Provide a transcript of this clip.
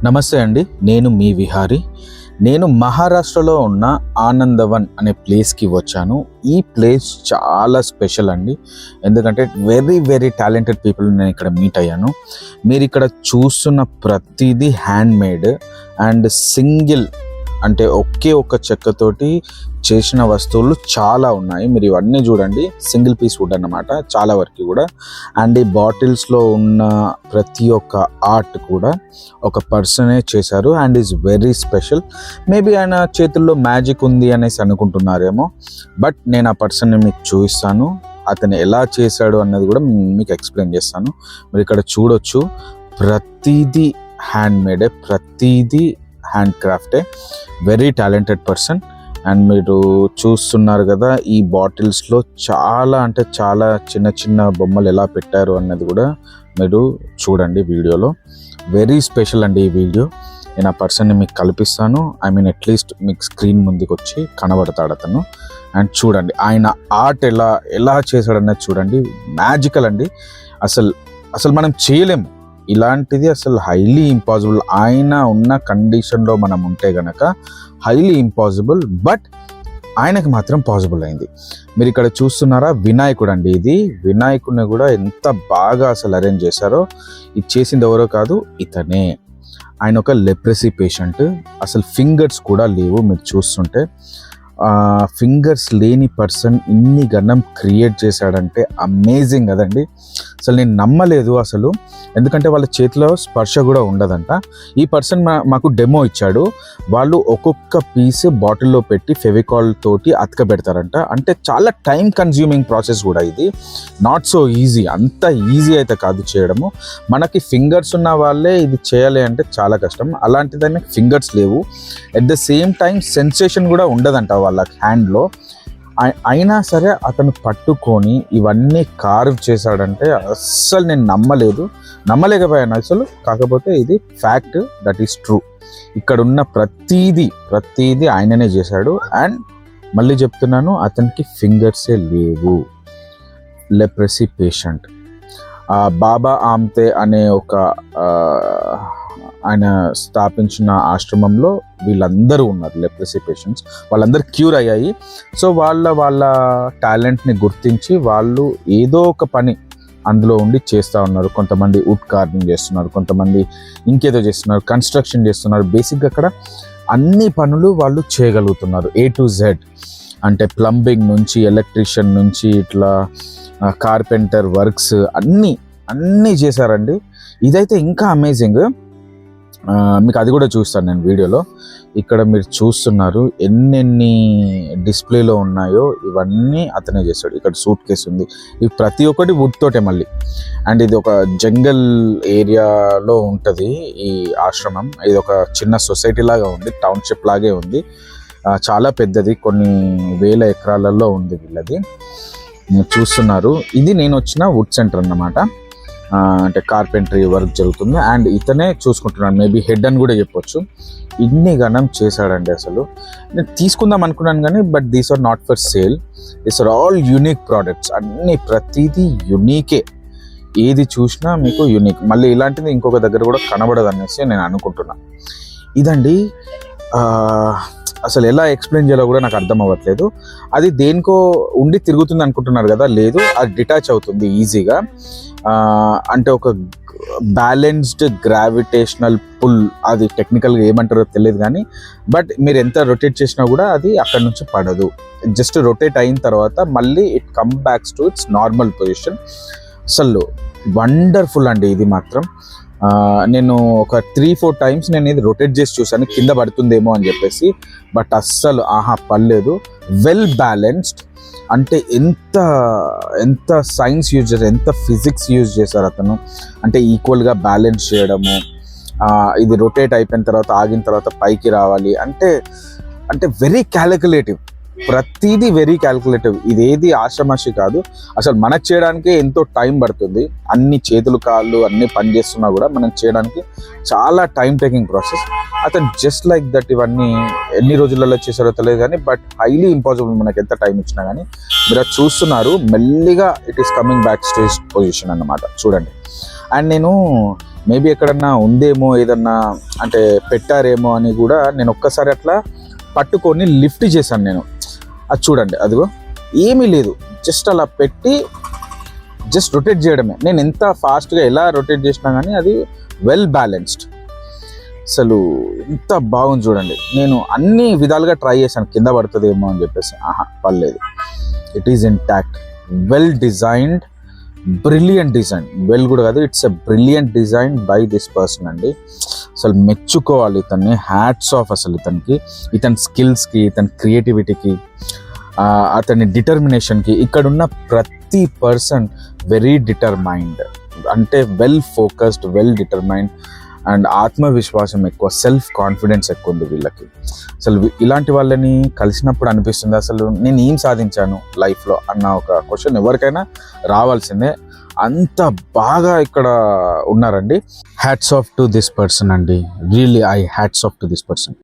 నమస్తే అండి, నేను మీ విహారీ. నేను మహారాష్ట్రలో ఉన్న ఆనందవన్ అనే ప్లేస్కి వచ్చాను. ఈ ప్లేస్ చాలా స్పెషల్ అండి, ఎందుకంటే వెరీ వెరీ టాలెంటెడ్ పీపుల్ నేను ఇక్కడ మీట్ అయ్యాను. మీరు ఇక్కడ చూస్తున్న ప్రతిదీ హ్యాండ్ మేడ్ అండ్ సింగిల్, అంటే ఒకే ఒక్క చెక్కతోటి చేసిన వస్తువులు చాలా ఉన్నాయి. మీరు ఇవన్నీ చూడండి, సింగిల్ పీస్ వుడ్ అన్నమాట చాలా వరకు కూడా. అండ్ ఈ బాటిల్స్లో ఉన్న ప్రతి ఒక్క ఆర్ట్ కూడా ఒక పర్సనే చేశారు and is very special. Maybe ఆయన చేతుల్లో మ్యాజిక్ ఉంది అనేసి అనుకుంటున్నారేమో, బట్ నేను ఆ పర్సన్ని మీకు చూపిస్తాను. అతను ఎలా చేశాడు అన్నది కూడా మీకు ఎక్స్ప్లెయిన్ చేస్తాను. మీరు ఇక్కడ చూడొచ్చు, ప్రతిదీ హ్యాండ్ మేడే, ప్రతిదీ హ్యాండ్ క్రాఫ్టే. Very talented person. అండ్ మీరు చూస్తున్నారు కదా, ఈ బాటిల్స్లో చాలా అంటే చాలా చిన్న చిన్న బొమ్మలు ఎలా పెట్టారు అన్నది కూడా మీరు చూడండి వీడియోలో. వెరీ స్పెషల్ అండి ఈ వీడియో. నేను ఆ పర్సన్ని మీకు కల్పిస్తాను. అట్లీస్ట్ మీకు స్క్రీన్ ముందుకు వచ్చి కనబడతాడు అతను. అండ్ చూడండి ఆయన ఆర్ట్ ఎలా చేశాడన్నది చూడండి. మ్యాజికల్ అండి. అసలు మనం చేయలేము ఇలాంటిది, అసలు హైలీ ఇంపాసిబుల్. ఆయన ఉన్న కండిషన్లో మనం ఉంటే గనక హైలీ ఇంపాసిబుల్, బట్ ఆయనకి మాత్రం పాసిబుల్ అయింది. మీరు ఇక్కడ చూస్తున్నారా, వినాయకుడు అండి. ఇది వినాయకుడిని కూడా ఎంత బాగా అసలు అరేంజ్ చేశారో. ఇది చేసింది ఎవరో కాదు, ఇతనే. ఆయన ఒక లెప్రసీ పేషెంట్. అసలు ఫింగర్స్ కూడా లేవు. మీరు చూస్తుంటే ఫింగర్స్ లేని పర్సన్ ఇన్ని గణం క్రియేట్ చేశాడంటే అమేజింగ్ కదండి. అసలు నేను నమ్మలేదు అసలు, ఎందుకంటే వాళ్ళ చేతిలో స్పర్శ కూడా ఉండదంట. ఈ పర్సన్ మాకు డెమో ఇచ్చాడు. వాళ్ళు ఒక్కొక్క పీస్ బాటిల్లో పెట్టి ఫెవికాల్ తోటి అతకబెడతారంట. అంటే చాలా టైం కన్జ్యూమింగ్ ప్రాసెస్ కూడా ఇది. నాట్ సో ఈజీ, అంత ఈజీ అయితే కాదు చేయడము. మనకి ఫింగర్స్ ఉన్న వాళ్ళే ఇది చేయాలి అంటే చాలా కష్టం. అలాంటిదని ఫింగర్స్ లేవు. At the same time sensation కూడా ఉండదంట వాళ్ళ హ్యాండ్లో. అయినా సరే అతను పట్టుకొని ఇవన్నీ కార్వ్ చేశాడంటే అస్సలు నేను నమ్మలేకపోయాను అసలు. కాకపోతే ఇది ఫ్యాక్ట్, దట్ ఈస్ ట్రూ. ఇక్కడ ఉన్న ప్రతీది ఆయననే చేశాడు. అండ్ మళ్ళీ చెప్తున్నాను, అతనికి ఫింగర్సే లేవు. Leprosy patient. బాబా ఆమ్తే అనే ఒక ఆయన స్థాపించిన ఆశ్రమంలో వీళ్ళందరూ ఉన్నారు లెప్రసీ పేషెంట్స్. వాళ్ళందరూ క్యూర్ అయ్యాయి. సో వాళ్ళ టాలెంట్ని గుర్తించి వాళ్ళు ఏదో ఒక పని అందులో ఉండి చేస్తూ ఉన్నారు. కొంతమంది వుడ్ కార్వింగ్ చేస్తున్నారు, కొంతమంది ఇంకేదో చేస్తున్నారు, కన్స్ట్రక్షన్ చేస్తున్నారు. బేసిక్గా అక్కడ అన్ని పనులు వాళ్ళు చేయగలుగుతున్నారు, A to Z. అంటే ప్లంబింగ్ నుంచి, ఎలక్ట్రీషియన్ నుంచి, ఇట్లా కార్పెంటర్ వర్క్స్ అన్నీ చేశారండి. ఇదైతే ఇంకా అమేజింగ్. మీకు అది కూడా చూస్తాను నేను వీడియోలో. ఇక్కడ మీరు చూస్తున్నారు ఎన్నెన్ని డిస్ప్లేలో ఉన్నాయో, ఇవన్నీ అతనే చేస్తాడు. ఇక్కడ సూట్ కేసు ఉంది. ఇవి ప్రతి ఒక్కటి వుడ్ తోటే మళ్ళీ. అండ్ ఇది ఒక జంగల్ ఏరియాలో ఉంటుంది ఈ ఆశ్రమం. ఇది ఒక చిన్న సొసైటీ లాగా ఉంది, టౌన్షిప్ లాగే ఉంది. చాలా పెద్దది, కొన్ని వేల ఎకరాలలో ఉంది వీళ్ళది. చూస్తున్నారు, ఇది నేను వచ్చిన వుడ్ సెంటర్ అన్నమాట. అంటే కార్పెంటరీ వర్క్ జరుగుతుంది. అండ్ ఇతనే చూసుకుంటున్నాడు, మేబీ హెడ్ అని కూడా చెప్పొచ్చు. ఇన్ని గణం చేశాడండి. అసలు నేను తీసుకుందాం అనుకున్నాను కానీ, but these are not for sale. These are all unique products. ప్రతిదీ యూనికే. ఏది చూసినా మీకు యూనిక్. మళ్ళీ ఇలాంటిది ఇంకొక దగ్గర కూడా కనబడదు అనేసి నేను అనుకుంటున్నా. ఇదండి. అసలు ఎలా ఎక్స్ప్లెయిన్ చేయాలో కూడా నాకు అర్థం అవ్వట్లేదు. అది దేనికో ఉండి తిరుగుతుంది అనుకుంటున్నారు కదా, లేదు, అది డిటాచ్ అవుతుంది ఈజీగా. అంటే ఒక బ్యాలెన్స్డ్ గ్రావిటేషనల్ పుల్, అది టెక్నికల్గా ఏమంటారో తెలియదు కానీ, బట్ మీరు ఎంత రొటేట్ చేసినా కూడా అది అక్కడ నుంచి పడదు. జస్ట్ రొటేట్ అయిన తర్వాత మళ్ళీ it come backs to it's normal position. అసలు వండర్ఫుల్ అండి ఇది మాత్రం. నేను ఒక 3-4 టైమ్స్ నేను ఇది రొటేట్ చేసి చూసాను, కింద పడుతుందేమో అని చెప్పేసి, బట్ అస్సలు పడలేదు. Well balanced. అంటే ఎంత సైన్స్ యూజ్ చేశారు, ఎంత ఫిజిక్స్ యూజ్ చేశారు అతను. అంటే ఈక్వల్గా బ్యాలెన్స్ చేయడము, ఇది రొటేట్ అయిపోయిన తర్వాత ఆగిన తర్వాత పైకి రావాలి అంటే వెరీ క్యాలిక్యులేటివ్. ప్రతిదీ వెరీ క్యాలిక్యులేటివ్. ఇదేది ఆషామాషి కాదు. అసలు మనకు చేయడానికి ఎంతో టైం పడుతుంది. అన్ని చేతులు కాళ్ళు అన్నీ పని చేస్తున్నా కూడా మనం చేయడానికి చాలా టైం టేకింగ్ ప్రాసెస్. అతను జస్ట్ లైక్ దట్ ఇవన్నీ ఎన్ని రోజులలో చేశారో తెలియదు కానీ, బట్ హైలీ ఇంపాసిబుల్ మనకి ఎంత టైం ఇచ్చినా కానీ. మీరు అది చూస్తున్నారు, మెల్లిగా it is coming back to his position అన్నమాట. చూడండి. అండ్ నేను మేబీ ఎక్కడన్నా ఉందేమో, ఏదన్నా అంటే పెట్టారేమో అని కూడా నేను ఒక్కసారి అట్లా పట్టుకొని లిఫ్ట్ చేశాను నేను. అది చూడండి, అదిగో ఏమీ లేదు, జస్ట్ అలా పెట్టి జస్ట్ రొటేట్ చేయడమే. నేను ఎంత ఫాస్ట్గా ఎలా రొటేట్ చేసినా కానీ అది వెల్ బ్యాలెన్స్డ్. అసలు ఎంత బాగుంది చూడండి. నేను అన్ని విధాలుగా ట్రై చేశాను కింద పడుతుందేమో అని చెప్పేసి, పర్లేదు. It is intact, well designed, brilliant design. Well కూడా కాదు, it's a brilliant design by this person అండి. అసలు మెచ్చుకోవాలి ఇతన్ని, హ్యాట్స్ ఆఫ్ అసలు ఇతనికి, ఇతని స్కిల్స్కి, ఇతని క్రియేటివిటీకి, అతని డిటర్మినేషన్కి. ఇక్కడున్న ప్రతి పర్సన్ వెరీ డిటర్మైన్డ్, అంటే well focused, well determined and ఆత్మవిశ్వాసం ఎక్కువ, సెల్ఫ్ కాన్ఫిడెన్స్ ఎక్కువ ఉంది వీళ్ళకి. అసలు ఇలాంటి వాళ్ళని కలిసినప్పుడు అనిపిస్తుంది అసలు నేను ఏం సాధించాను లైఫ్లో అన్న ఒక క్వశ్చన్ ఎవరికైనా రావాల్సిందే. అంత బాగా ఇక్కడ ఉన్నారండి. Hats off to this person అండి, really hats off to this person.